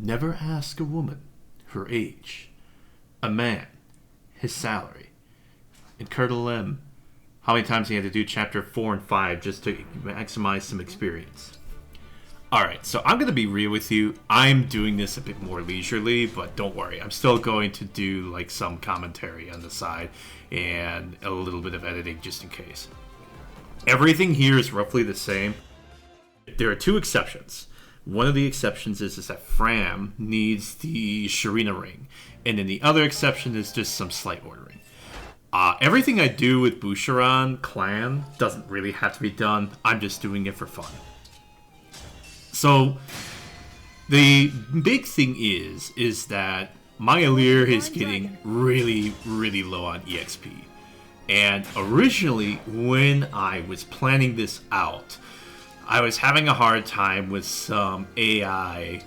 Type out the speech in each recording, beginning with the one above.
Never ask a woman her age, a man his salary, and Colonel M how many times he had to do chapter 4 and 5 just to maximize some experience. Alright, so I'm going to be real with you. I'm doing this a bit more leisurely, but don't worry. I'm still going to do like some commentary on the side and a little bit of editing just in case. Everything here is roughly the same. There are two exceptions. One of the exceptions is that Framme needs the Sharina ring, and then the other exception is just some slight ordering. Everything I do with Boucheron clan doesn't really have to be done. I'm just doing it for fun. So, the big thing is that my Alear is getting really, really low on EXP. And originally, when I was planning this out, I was having a hard time with some AI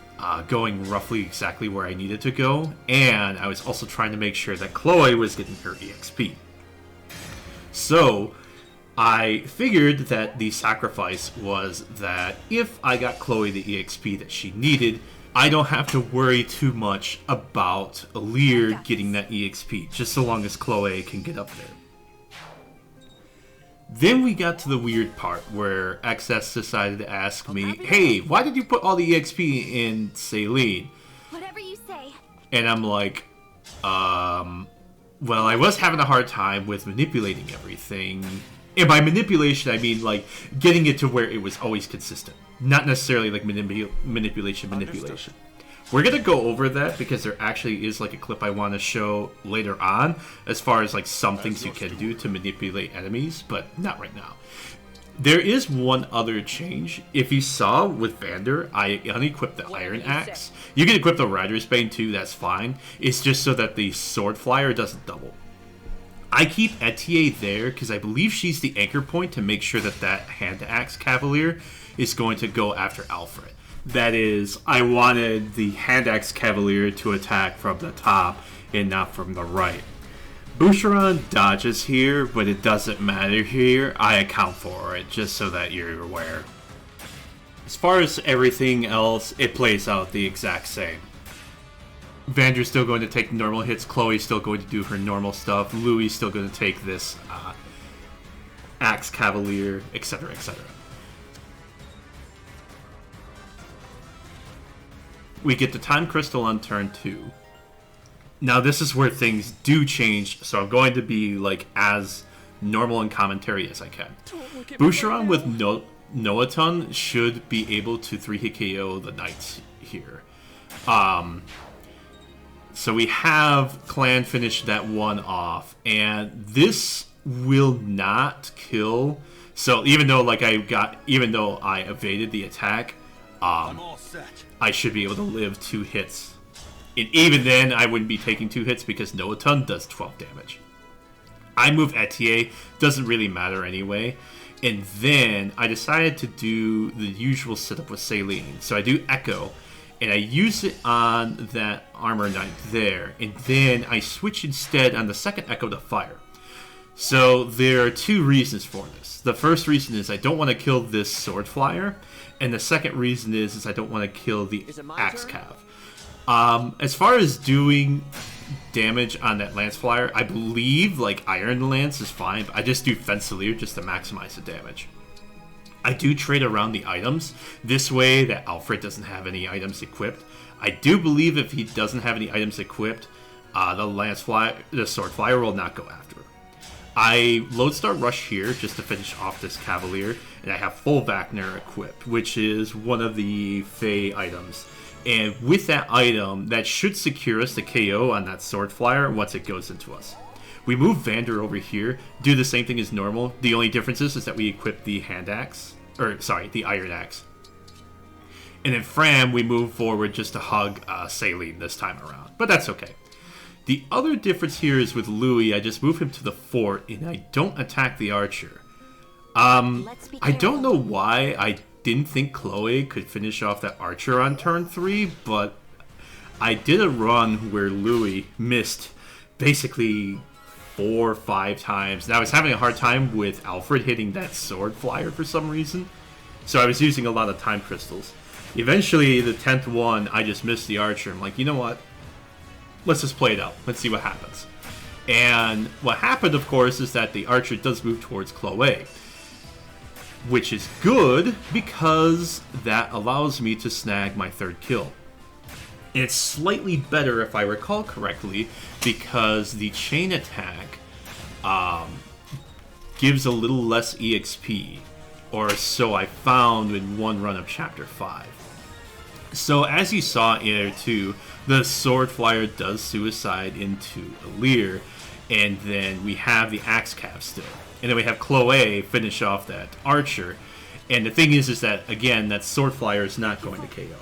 going roughly exactly where I needed to go, and I was also trying to make sure that Chloe was getting her EXP. So, I figured that the sacrifice was that if I got Chloe the EXP that she needed, I don't have to worry too much about Alear getting that EXP, just so long as Chloe can get up there. Then we got to the weird part where XS decided to ask me, hey, why did you put all the EXP in Celine? Whatever you say. And I'm like, well, I was having a hard time with manipulating everything. And by manipulation, I mean, like, getting it to where it was always consistent. Not necessarily, like, manipulation. Understood. We're going to go over that because there actually is, like, a clip I want to show later on as far as, like, some things you can do to manipulate enemies, but not right now. There is one other change. If you saw with Vander, I unequipped the Iron Axe. You can equip the Rider's Bane too, that's fine. It's just so that the Sword Flier doesn't double. I keep Etier there because I believe she's the anchor point to make sure that that Hand Axe Cavalier is going to go after Alfred. That is, I wanted the Hand Axe Cavalier to attack from the top and not from the right. Boucheron dodges here, but it doesn't matter here. I account for it just so that you're aware. As far as everything else, it plays out the exact same. Vander's still going to take normal hits, Chloe's still going to do her normal stuff, Louie's still going to take this Axe Cavalier, etc, etc. We get the Time Crystal on turn 2. Now this is where things do change, so I'm going to be like as normal in commentary as I can. Boucheron with Noaton should be able to 3-hit KO the Knights here. So we have Clan finish that one off, and this will not kill. So even though I evaded the attack, I should be able to live 2 hits. And even then, I wouldn't be taking 2 hits because Noaton does 12 damage. I move Etier, doesn't really matter anyway. And then I decided to do the usual setup with Celine. So I do Echo, and I use it on that Armor Knight there. And then I switch instead on the second Echo to Fire. So there are 2 reasons for this. The first reason is I don't want to kill this Sword Flier. And the second reason is I don't want to kill the Axe Cav. As far as doing damage on that Lance Flyer, I believe like Iron Lance is fine, but I just do Fencealier just to maximize the damage. I do trade around the items this way that Alfred doesn't have any items equipped. I do believe if he doesn't have any items equipped, the Sword Flyer will not go after her. I Lodestar Rush here just to finish off this Cavalier, and I have full Vacner equipped, which is one of the Fey items. And with that item, that should secure us the KO on that Sword Flyer once it goes into us. We move Vander over here, do the same thing as normal. The only difference is that we equip the Hand Axe, the Iron Axe. And then Framme, we move forward just to hug Celine this time around, but that's okay. The other difference here is with Louis, I just move him to the fort and I don't attack the archer. I don't know why I didn't think Chloe could finish off that archer on turn 3, but I did a run where Louis missed basically 4 or 5 times. And I was having a hard time with Alfred hitting that Sword Flyer for some reason. So I was using a lot of time crystals. Eventually, the 10th one, I just missed the archer. I'm like, you know what? Let's just play it out. Let's see what happens. And what happened, of course, is that the archer does move towards Chloe, which is good because that allows me to snag my 3rd kill. And it's slightly better, if I recall correctly, because the chain attack gives a little less EXP, or so I found in one run of Chapter 5. So as you saw in there too, the Sword Flier does suicide into Alear, and then we have the Axe Cav still. And then we have Chloe finish off that archer. And the thing is that, again, that Sword Flier is not going to KO.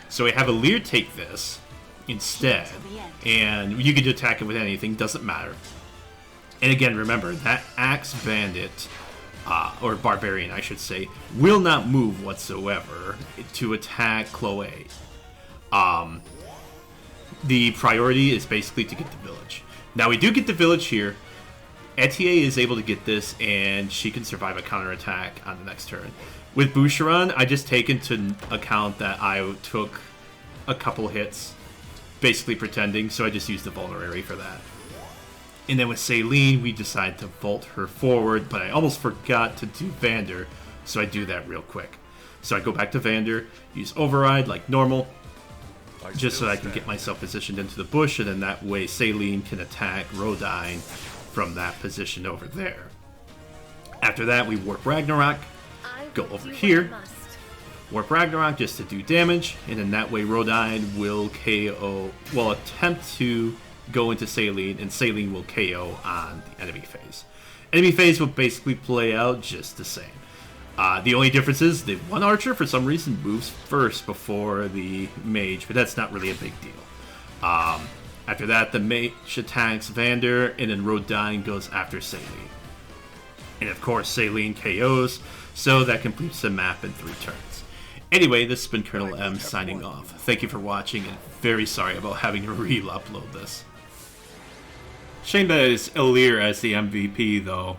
So we have Alear take this instead, and you can attack it with anything, doesn't matter. And again, remember, that Axe Bandit, or Barbarian I should say, will not move whatsoever to attack Chloe. The priority is basically to get the village. Now we do get the village here. Etier is able to get this, and she can survive a counterattack on the next turn. With Boucheron, I just take into account that I took a couple hits, basically pretending, so I just used the vulnerary for that. And then with Celine, we decide to vault her forward, but I almost forgot to do Vander, so I do that real quick. So I go back to Vander, use Override like normal, just so I can get myself positioned into the bush, and then that way Celine can attack Rodine from that position over there. After that, we warp Ragnarok, go over here, warp Ragnarok just to do damage, and then that way Rodine will KO, well, attempt to go into Celine, and Celine will KO on the enemy phase. Enemy phase will basically play out just the same. The only difference is the one archer, for some reason, moves first before the mage, but that's not really a big deal. After that, the mage attacks Vander, and then Rodine goes after Celine. And of course, Celine KOs, so that completes the map in 3 turns. Anyway, this has been Colonel M signing off. Thank you for watching, and very sorry about having to re-upload this. Shame that it's Alear as the MVP, though.